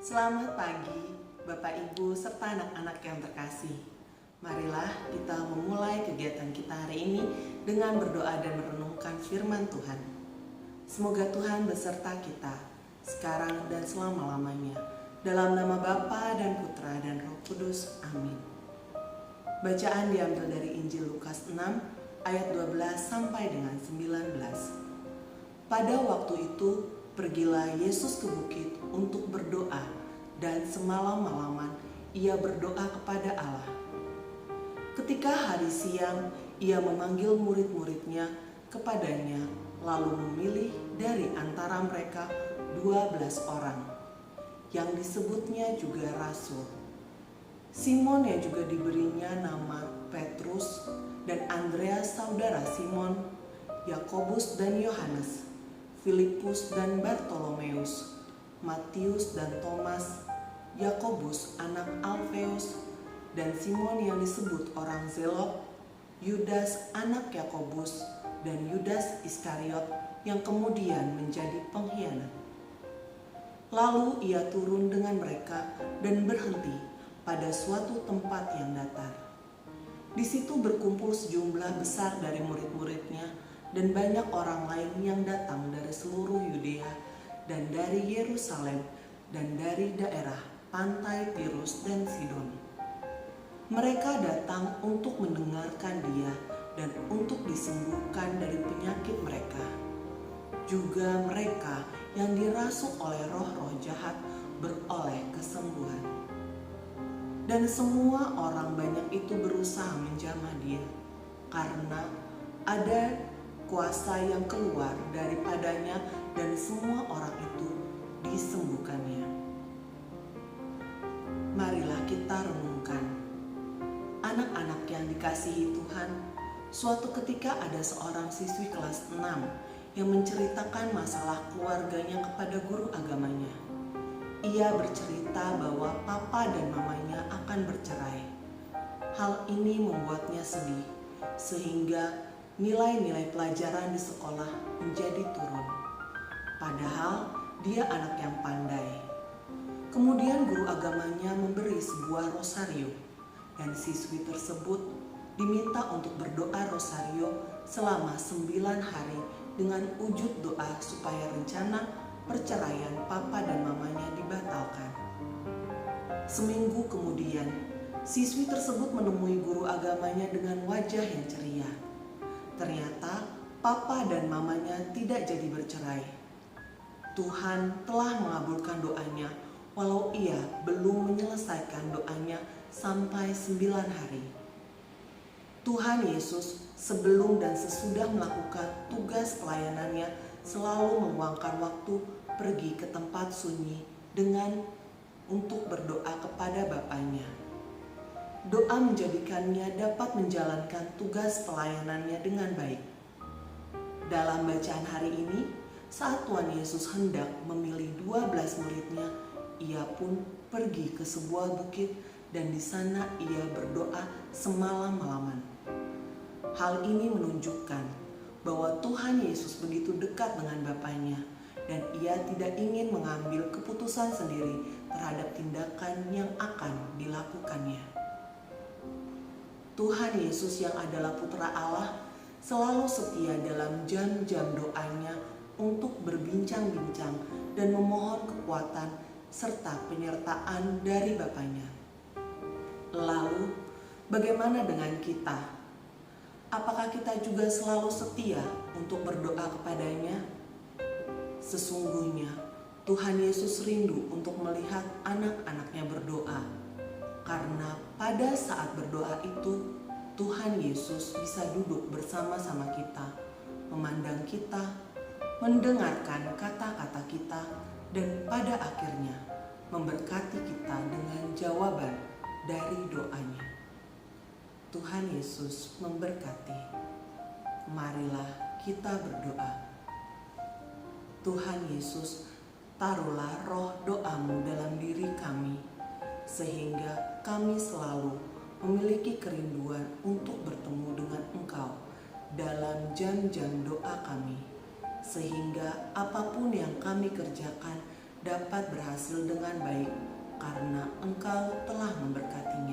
Selamat pagi, Bapak Ibu serta anak-anak yang terkasih. Marilah kita memulai kegiatan kita hari ini dengan berdoa dan merenungkan firman Tuhan. Semoga Tuhan beserta kita sekarang dan selama-lamanya. Dalam nama Bapa dan Putra dan Roh Kudus. Amin. Bacaan diambil dari Injil Lukas 6 ayat 12 sampai dengan 19. Pada waktu itu pergilah Yesus ke bukit untuk berdoa, dan semalam-malaman ia berdoa kepada Allah. Ketika hari siang, ia memanggil murid-muridnya kepadanya, lalu memilih dari antara mereka 12 orang, yang disebutnya juga rasul. Simon yang juga diberinya nama Petrus, dan Andreas saudara Simon, Yakobus dan Yohanes, Filipus dan Bartolomeus, Matius dan Thomas, Yakobus anak Alfeus, dan Simon yang disebut orang Zelot, Yudas anak Yakobus, dan Yudas Iskariot yang kemudian menjadi pengkhianat. Lalu ia turun dengan mereka dan berhenti pada suatu tempat yang datar. Di situ berkumpul sejumlah besar dari murid-muridnya dan banyak orang lain yang datang dari seluruh Yudea dan dari Yerusalem dan dari daerah pantai Tirus dan Sidon. Mereka datang untuk mendengarkan dia dan untuk disembuhkan dari penyakit mereka. Juga mereka yang dirasuk oleh roh-roh jahat beroleh kesembuhan. Dan semua orang banyak itu berusaha menjamah dia, karena ada kuasa yang keluar daripadanya dan semua orang itu disembuhkannya. Marilah kita renungkan. Anak-anak yang dikasihi Tuhan, suatu ketika ada seorang siswi kelas 6 yang menceritakan masalah keluarganya kepada guru agamanya. Ia bercerita bahwa papa dan mamanya akan bercerai. Hal ini membuatnya sedih, sehingga nilai-nilai pelajaran di sekolah menjadi turun. Padahal dia anak yang pandai. Kemudian guru agamanya memberi sebuah rosario, dan siswi tersebut diminta untuk berdoa rosario selama 9 hari dengan wujud doa supaya rencana perceraian papa dan mamanya dibatalkan. Seminggu kemudian, siswi tersebut menemui guru agamanya dengan wajah yang ceria. Ternyata papa dan mamanya tidak jadi bercerai. Tuhan telah mengabulkan doanya walau ia belum menyelesaikan doanya sampai 9 hari. Tuhan Yesus sebelum dan sesudah melakukan tugas pelayanannya selalu meluangkan waktu pergi ke tempat sunyi untuk berdoa kepada Bapaknya. Doa menjadikannya dapat menjalankan tugas pelayanannya dengan baik. Dalam bacaan hari ini, saat Tuhan Yesus hendak memilih 12 muridnya, ia pun pergi ke sebuah bukit dan di sana ia berdoa semalam-malaman. Hal ini menunjukkan bahwa Tuhan Yesus begitu dekat dengan Bapaknya dan ia tidak ingin mengambil keputusan sendiri terhadap tindakan yang akan dilakukannya. Tuhan Yesus yang adalah Putra Allah selalu setia dalam jam-jam doanya untuk berbincang-bincang dan memohon kekuatan serta penyertaan dari Bapaknya. Lalu, bagaimana dengan kita? Apakah kita juga selalu setia untuk berdoa kepadanya? Sesungguhnya, Tuhan Yesus rindu untuk melihat anak-anaknya berdoa. Karena pada saat berdoa itu, Tuhan Yesus bisa duduk bersama-sama kita, memandang kita, mendengarkan kata-kata kita, dan pada akhirnya memberkati kita dengan jawaban dari doanya. Tuhan Yesus memberkati. Marilah kita berdoa. Tuhan Yesus, taruhlah roh doamu dalam diri kami, sehingga kami selalu memiliki kerinduan untuk bertemu dengan Engkau dalam jam-jam doa kami, sehingga apapun yang kami kerjakan dapat berhasil dengan baik karena Engkau telah memberkatinya.